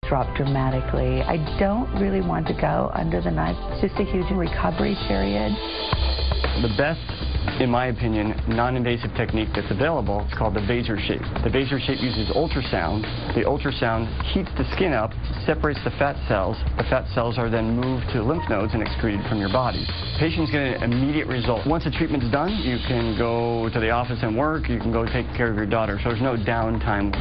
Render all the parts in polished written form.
drop dramatically. I don't really want to go under the knife. It's just a huge recovery period. The best, in my opinion, non-invasive technique that's available is called the VASER Shape. The VASER Shape uses ultrasound. The ultrasound heats the skin up, separates the fat cells. The fat cells are then moved to lymph nodes and excreted from your body. Patients get an immediate result. Once the treatment's done, you can go to the office and work. You can go take care of your daughter. So there's no downtime.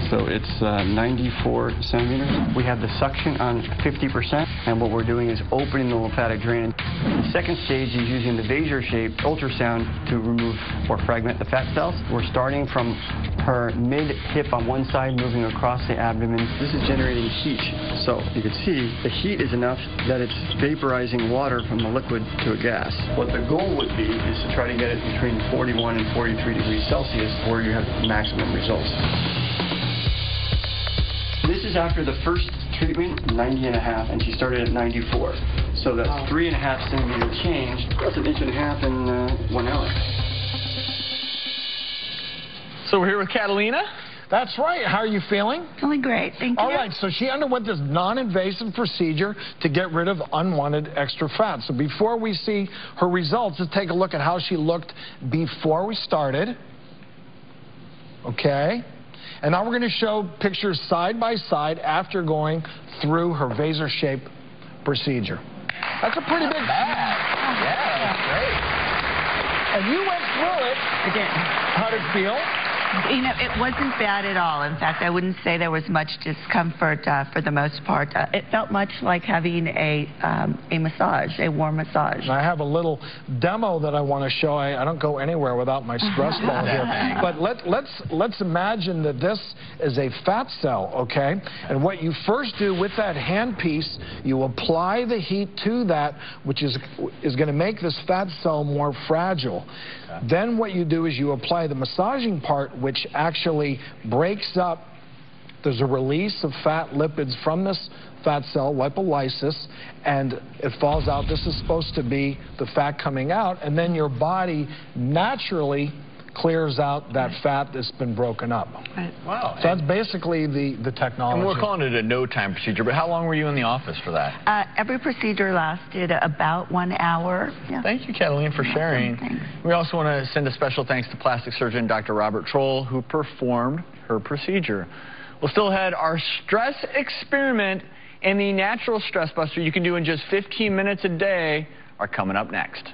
So it's 94 centimeters. We have the suction on 50%, and what we're doing is opening the lymphatic drainage. The second stage is using the VASER Shape ultrasound to remove or fragment the fat cells. We're starting from her mid-hip on one side, moving across the abdomen. This is generating heat. So you can see the heat is enough that it's vaporizing water from the liquid to a gas. What the goal would be is to try to get it between 41 and 43 degrees Celsius where you have maximum results. This is after the first treatment, 90.5, and she started at 94. So that's 3.5 centimeter change. That's an 1.5 inches in 1 hour. So we're here with Catalina. That's right. How are you feeling? Feeling great, thank you. All right, so she underwent this non-invasive procedure to get rid of unwanted extra fat. So before we see her results, let's take a look at how she looked before we started. Okay. And now we're going to show pictures side by side after going through her VASER Shape procedure. That's a pretty big... Yeah, that's great. And you went through it. I did. How'd it feel? You know, it wasn't bad at all. In fact, I wouldn't say there was much discomfort for the most part. It felt much like having a massage, a warm massage. I have a little demo that I want to show. I don't go anywhere without my stress ball here. But let's imagine that this is a fat cell, okay? And what you first do with that handpiece, you apply the heat to that, which is going to make this fat cell more fragile. Then what you do is you apply the massaging part, which actually breaks up. There's a release of fat lipids from this fat cell, lipolysis, and it falls out. This is supposed to be the fat coming out, and then your body naturally clears out that fat that's been broken up. Right. Wow. So that's basically the technology. And we're calling it a no-time procedure, but how long were you in the office for that? Every procedure lasted about 1 hour. Yeah. Thank you, Catalina, for sharing. Thanks. We also want to send a special thanks to plastic surgeon Dr. Robert Troll, who performed her procedure. We'll still ahead. Our stress experiment and the natural stress buster you can do in just 15 minutes a day are coming up next.